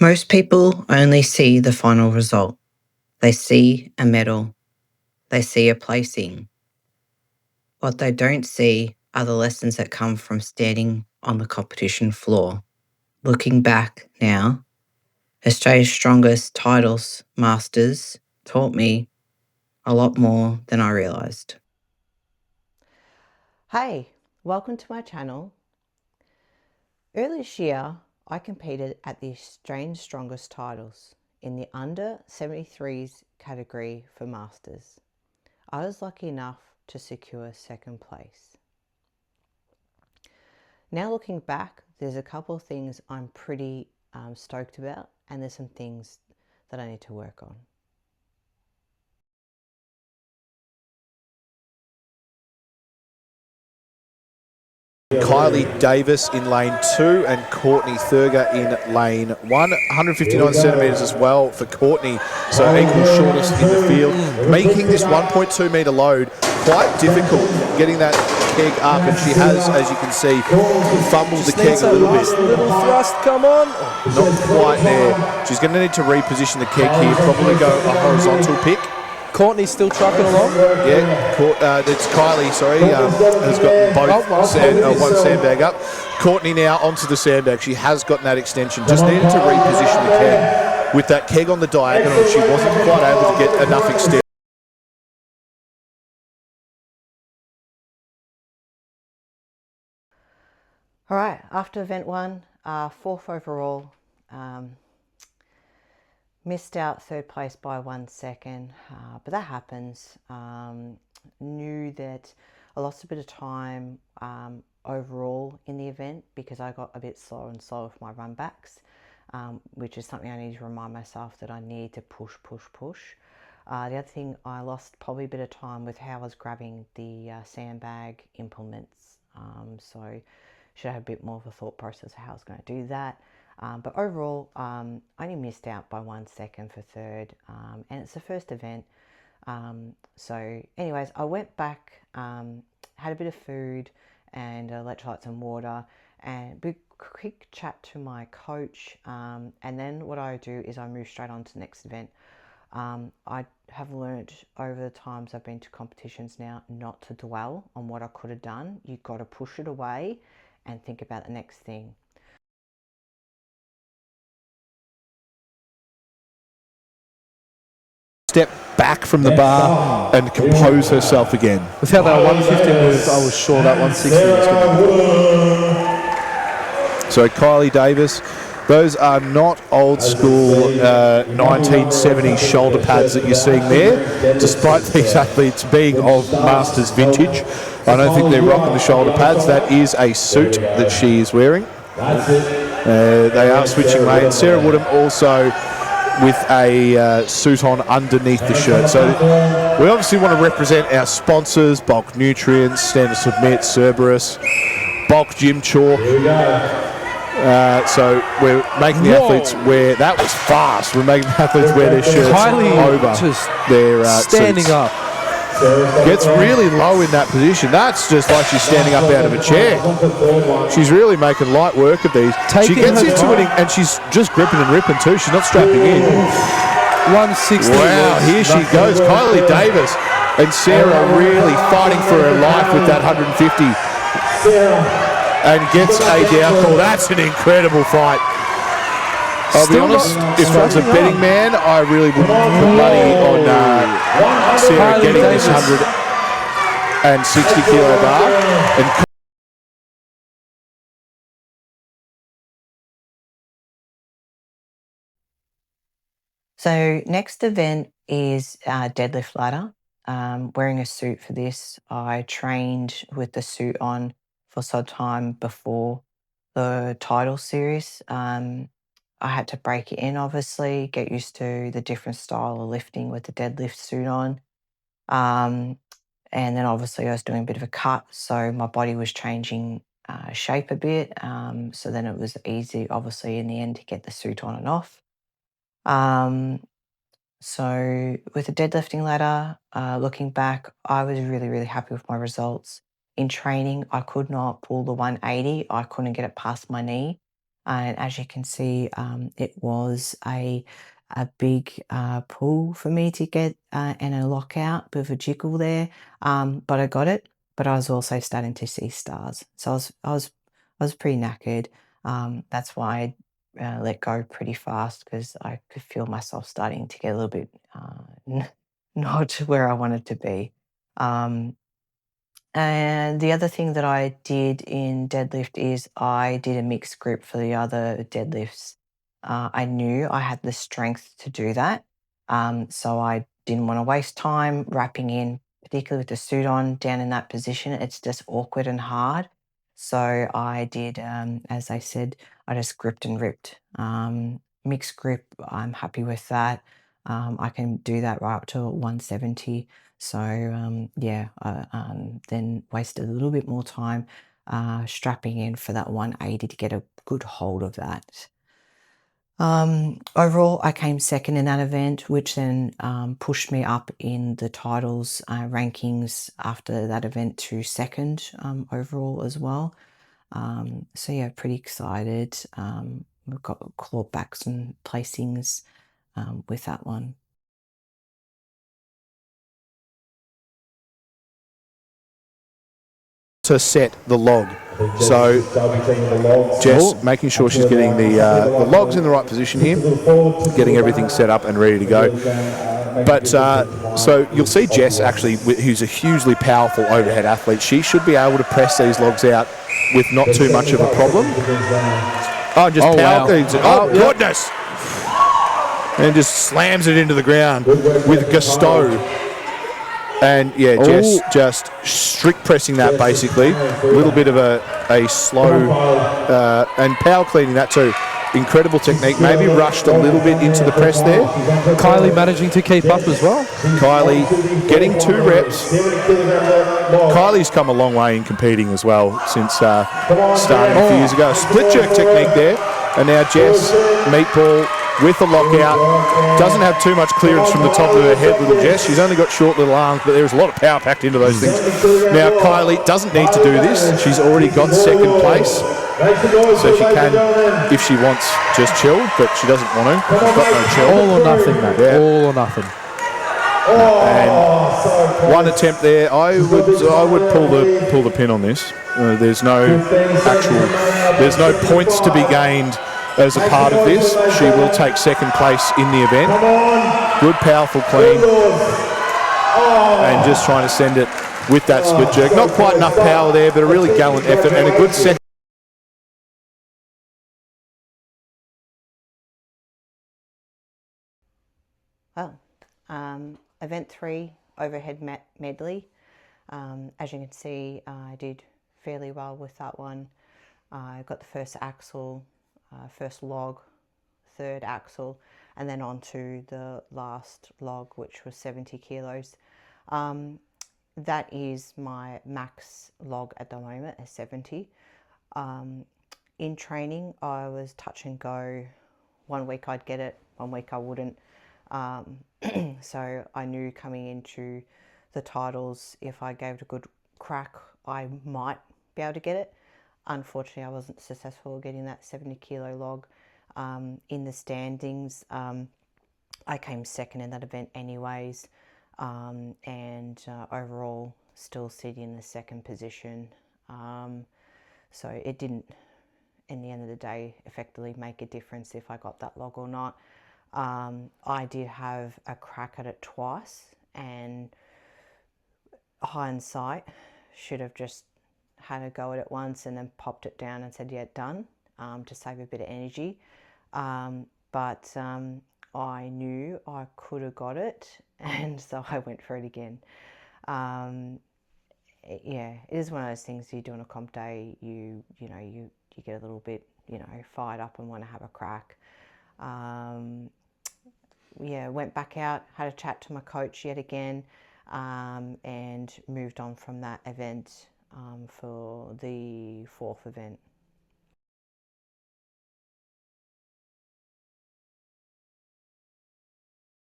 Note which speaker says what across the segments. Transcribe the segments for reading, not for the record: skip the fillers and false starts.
Speaker 1: Most people only see the final result. They see a medal, they see a placing. What they don't see are the lessons that come from standing on the competition floor. Looking back now, Australia's strongest titles, Masters, taught me a lot more than I realised.
Speaker 2: Hey, welcome to my channel. Earlier this year, I competed at the Australian Strongest titles in the under 73s category for Masters. I was lucky enough to secure second place. Now looking back, there's a couple of things I'm pretty stoked about, and there's some things that I need to work on.
Speaker 3: Kylie Davis in lane 2 and Courtney Thurger in lane 1. 159 centimetres as well for Courtney, so equal shortest in the field. Making this 1.2 metre load quite difficult, getting that keg up, and she has, as you can see, fumbled the keg a little bit.
Speaker 4: Little thrust, come on.
Speaker 3: Not quite there. She's going to need to reposition the keg here, probably go a horizontal pick.
Speaker 4: Courtney's still trucking along.
Speaker 3: Yeah, it's Kylie, sorry, has got both one sandbag up. Courtney now onto the sandbag. She has gotten that extension. Just needed to reposition the keg. With that keg on the diagonal, she wasn't quite able to get enough extension.
Speaker 2: All right, after event 1, 4th overall. Missed out third place by 1 second, but that happens. Knew that I lost a bit of time overall in the event because I got a bit slower and slower with my run backs, which is something I need to remind myself that I need to push. The other thing, I lost probably a bit of time with how I was grabbing the sandbag implements, so should have a bit more of a thought process of how I was going to do that. But overall, I only missed out by 1 second for third, and it's the first event. So anyways, I went back, had a bit of food and electrolytes and water, and a quick chat to my coach, and then what I do is I move straight on to the next event. I have learned over the times I've been to competitions now not to dwell on what I could have done. You've got to push it away and think about the next thing.
Speaker 3: Step back from the bar and compose herself again.
Speaker 4: With how that 150 moved, I was sure that 160 was going to.
Speaker 3: So Kylie Davis, those are not old school 1970s shoulder pads that you're seeing there, despite these athletes being of Masters vintage. I don't think they're rocking the shoulder pads. That is a suit that she is wearing. They are switching lanes. Sarah Woodham also with a suit on underneath the shirt. So we obviously want to represent our sponsors, Bulk Nutrients, Stand to Submit, Cerberus, Bulk Gym Chalk. So we're making the athletes wear, that was fast, we're making the athletes wear their shirts over
Speaker 4: just
Speaker 3: their
Speaker 4: standing
Speaker 3: suits.
Speaker 4: up.
Speaker 3: Gets really low in that position. That's just like she's standing up out of a chair. She's really making light work of these. She gets into it and she's just gripping and ripping too. She's not strapping in.
Speaker 4: 160.
Speaker 3: Wow, here she goes. Kylie Davis and Sarah really fighting for her life with that 150. And gets a down call. That's an incredible fight. I'll be honest, if I was a betting man, I really wouldn't put money on Sarah getting this 160 kilo bar. And
Speaker 2: so next event is deadlift ladder. Wearing a suit for this. I trained with the suit on for some time before the title series. I had to break it in, obviously, get used to the different style of lifting with the deadlift suit on. And then obviously I was doing a bit of a cut, so my body was changing shape a bit. So then it was easy, obviously, in the end to get the suit on and off. So with the deadlifting ladder, looking back, I was really happy with my results. In training, I could not pull the 180. I couldn't get it past my knee. And as you can see, it was a big pull for me to get and a lockout, bit of a jiggle there, but I got it. But I was also starting to see stars, so I was pretty knackered. That's why I let go pretty fast because I could feel myself starting to get a little bit not where I wanted to be. Um, and the other thing that I did in deadlift is I did a mixed grip for the other deadlifts. I knew I had the strength to do that. So I didn't want to waste time wrapping in, particularly with the suit on, down in that position. It's just awkward and hard. So I did, as I said, I just gripped and ripped. Mixed grip, I'm happy with that. I can do that right up to 170. So yeah, I then wasted a little bit more time strapping in for that 180 to get a good hold of that. Overall, I came second in that event, which then pushed me up in the titles rankings after that event to second overall as well. So yeah, pretty excited. We've got clawed back some placings with that one.
Speaker 3: To set the log. So Jess making sure she's getting the logs in the right position here, getting everything set up and ready to go. But so you'll see Jess actually, who's a hugely powerful overhead athlete, she should be able to press these logs out with not too much of a problem. Oh, just power. Wow. Goodness! And just slams it into the ground with gusto. And yeah, Jess just strict pressing that basically. A little bit of a slow and power cleaning that too. Incredible technique. Maybe rushed a little bit into the press there.
Speaker 4: Kylie managing to keep up as well.
Speaker 3: Kylie getting 2 reps. Kylie's come a long way in competing as well since starting a few years ago. Split jerk technique there. And now Jess, meatball with the lockout. Doesn't have too much clearance from the top of her head, little Jess. She's only got short little arms, but there's a lot of power packed into those things. Now, Kylie doesn't need to do this. She's already got second place. So she can, if she wants, just chill, but she doesn't want to. She's got no chill.
Speaker 4: All or nothing, mate. Yeah. All or nothing.
Speaker 3: And one attempt there. I would pull the pin on this. There's no points to be gained as a part of this. She will take second place in the event. Good, powerful clean. And just trying to send it with that split jerk. Not quite enough power there, but a really gallant effort and a good second.
Speaker 2: Well, event 3, overhead medley. As you can see, I did fairly well with that one. I got the first axle, first log, third axle, and then onto the last log, which was 70 kilos. That is my max log at the moment, at 70. In training, I was touch and go. 1 week I'd get it, 1 week I wouldn't. So I knew coming into the titles, if I gave it a good crack, I might be able to get it. Unfortunately, I wasn't successful getting that 70 kilo log. In the standings, I came second in that event anyways, and overall still sitting in the second position. So it didn't, in the end of the day, effectively make a difference if I got that log or not. I did have a crack at it twice, and hindsight, should have just had a go at it once and then popped it down and said, yeah, done, to save a bit of energy. But I knew I could have got it, and so I went for it again. Yeah, it is one of those things you do on a comp day, you get a little bit, fired up and want to have a crack. Yeah, went back out, had a chat to my coach yet again, and moved on from that event for the 4th event.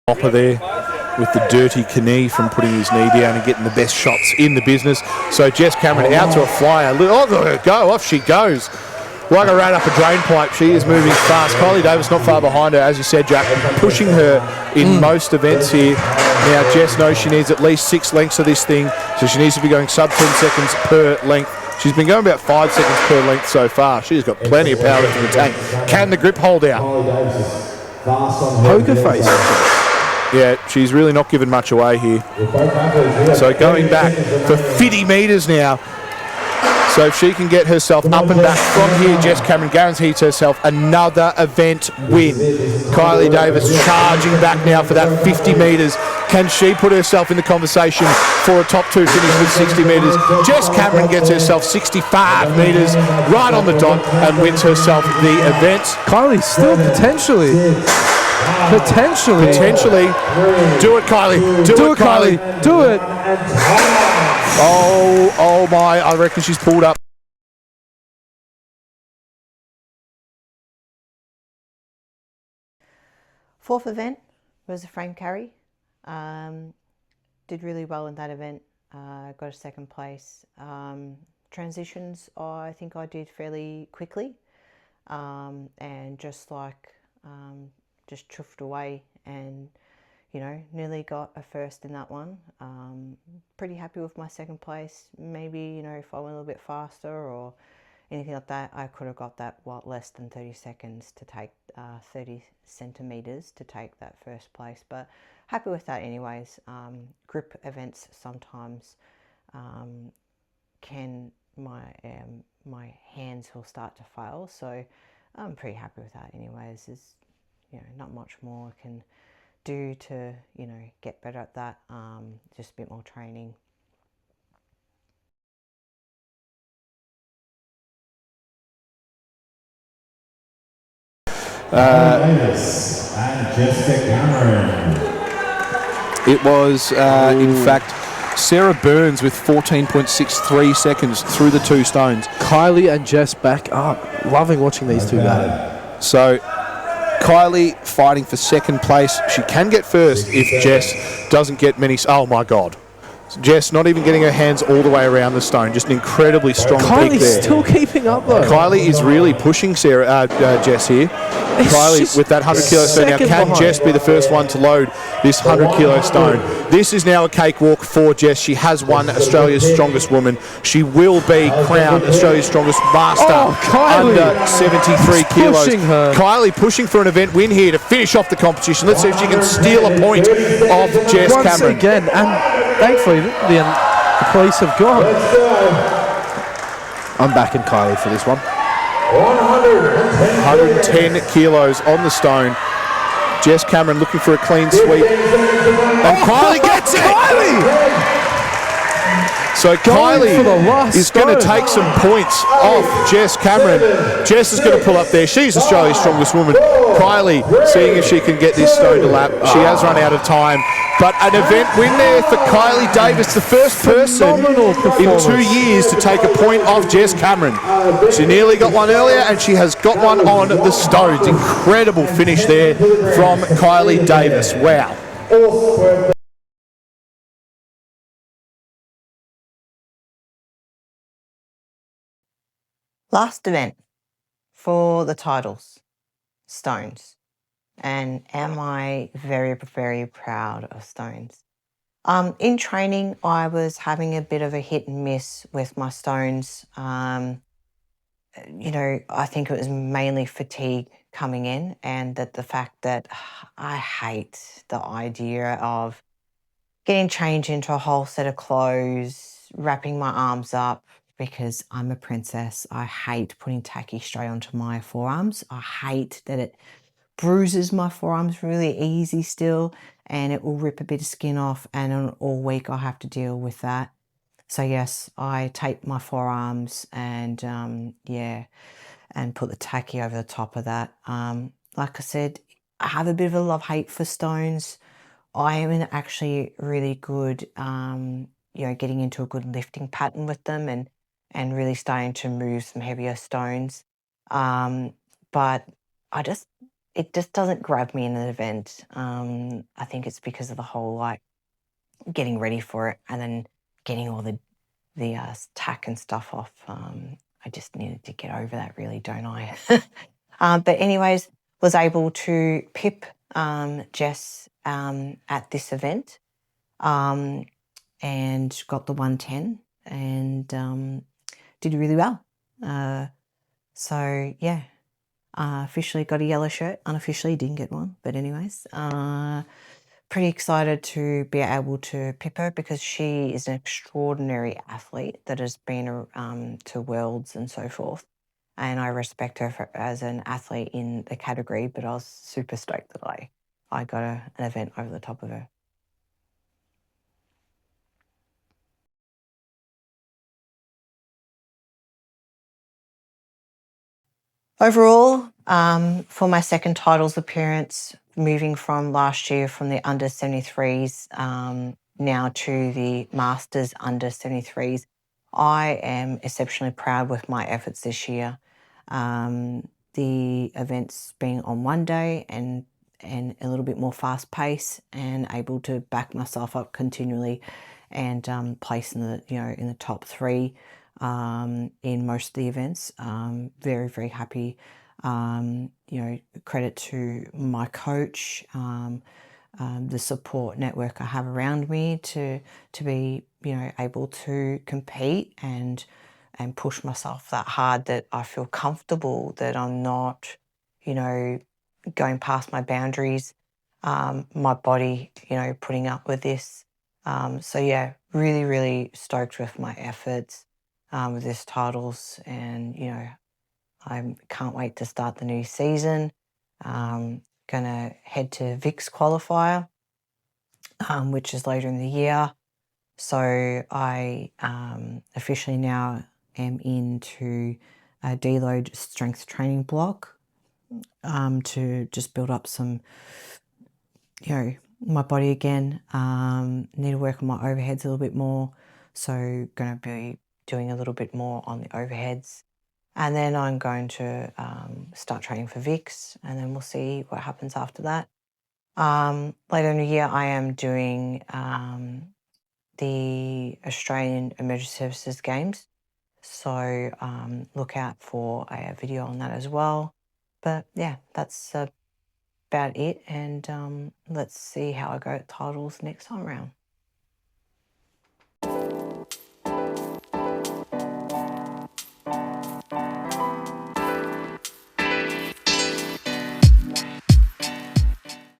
Speaker 3: Hopper there with the dirty knee from putting his knee down and getting the best shots in the business. So Jess Cameron out to a flyer. Oh, there we go. Off she goes. Like a rat up a drain pipe, she is moving fast. Kylie Davis not far behind her, as you said, Jack, pushing her in most events here. Now, Jess knows she needs at least 6 lengths of this thing, so she needs to be going sub 10 seconds per length. She's been going about 5 seconds per length so far. She's got plenty of power left in the tank. Can the grip hold out?
Speaker 4: Poker face.
Speaker 3: Yeah, she's really not giving much away here. So going back for 50 metres now. So if she can get herself up and back from here, Jess Cameron guarantees herself another event win. Kylie Davis charging back now for that 50 metres. Can she put herself in the conversation for a top 2 finish with 60 metres? Jess Cameron gets herself 65 metres right on the dot and wins herself the event.
Speaker 4: Kylie still potentially.
Speaker 3: Do it, Kylie. Do it, Kylie.
Speaker 4: Do it.
Speaker 3: Oh my, I reckon she's pulled up.
Speaker 2: Fourth event was a frame carry. Did really well in that event. Got a second place. Transitions, I think I did fairly quickly. And just chuffed away and, nearly got a first in that one. Pretty happy with my second place. Maybe, if I went a little bit faster or anything like that, I could have got that, less than 30 seconds to take 30 centimetres to take that first place. But happy with that anyways. Grip events sometimes my hands will start to fail. So I'm pretty happy with that anyways. There's, not much more I can do to, get better at that. Just a bit more training.
Speaker 5: Davis and Jessica Cameron.
Speaker 3: It was, in fact, Sarah Burns with 14.63 seconds through the 2 stones.
Speaker 4: Kylie and Jess back up. Loving watching these two battle.
Speaker 3: So Kylie fighting for second place. She can get first if Jess doesn't get many. Oh my God. Jess not even getting her hands all the way around the stone. Just an incredibly strong peak there.
Speaker 4: Kylie's still keeping up though.
Speaker 3: Kylie is really pushing Jess here. Kylie with that 100 kilo stone. Now, can Jess be the first one to load this 100 kilo stone? This is now a cakewalk for Jess. She has won Australia's strongest woman. She will be crowned Australia's strongest master under 73 kilos. Kylie pushing for an event win here to finish off the competition. Let's see if she can steal a point off Jess Cameron.
Speaker 4: Once again, and thankfully the police have gone. I'm backing Kylie for this one.
Speaker 3: 110 kilos on the stone. Jess Cameron looking for a clean sweep. And Kylie gets it! So Kylie is going to take some points off Jess Cameron. Jess is going to pull up there. She's Australia's strongest woman. Kylie seeing if she can get this stone to lap. She has run out of time. But an event win there for Kylie Davis, the first person in 2 years to take a point off Jess Cameron. She nearly got one earlier and she has got one on the stones. Incredible finish there from Kylie Davis. Wow.
Speaker 2: Last event for the titles, stones. And am I very, very proud of stones? In training, I was having a bit of a hit and miss with my stones. I think it was mainly fatigue coming in, and that the fact that I hate the idea of getting changed into a whole set of clothes, wrapping my arms up, because I'm a princess. I hate putting tacky straight onto my forearms. I hate that it bruises my forearms really easy still, and it will rip a bit of skin off, and all week I have to deal with that. So yes, I tape my forearms and and put the tacky over the top of that. Like I said, I have a bit of a love-hate for stones. I am actually really good, getting into a good lifting pattern with them and really starting to move some heavier stones. But it just doesn't grab me in an event. I think it's because of the whole getting ready for it and then getting all the tack and stuff off. I just needed to get over that, really, don't I? But anyways, was able to pip Jess at this event and got the 110 and did really well. So yeah, officially got a yellow shirt. Unofficially didn't get one, but anyways, pretty excited to be able to pip her because she is an extraordinary athlete that has been to worlds and so forth. And I respect her as an athlete in the category, but I was super stoked that I got an event over the top of her. Overall, for my second titles appearance, moving from last year from the under 73s now to the Masters under 73s, I am exceptionally proud with my efforts this year. The events being on one day and a little bit more fast pace and able to back myself up continually and place in the top three in most of the events. Very, very happy. Credit to my coach, the support network I have around me to be able to compete and push myself that hard that I feel comfortable that I'm not going past my boundaries, my body putting up with this. So yeah, really, really stoked with my efforts with this titles, and I can't wait to start the new season. Gonna head to VIX qualifier, which is later in the year. So I officially now am into a deload strength training block to just build up some, my body again. Need to work on my overheads a little bit more. So going to be doing a little bit more on the overheads. And then I'm going to start training for VIX, and then we'll see what happens after that. Later in the year, I am doing the Australian Emergency Services Games. So look out for a video on that as well. But yeah, that's about it. And let's see how I go at titles next time around.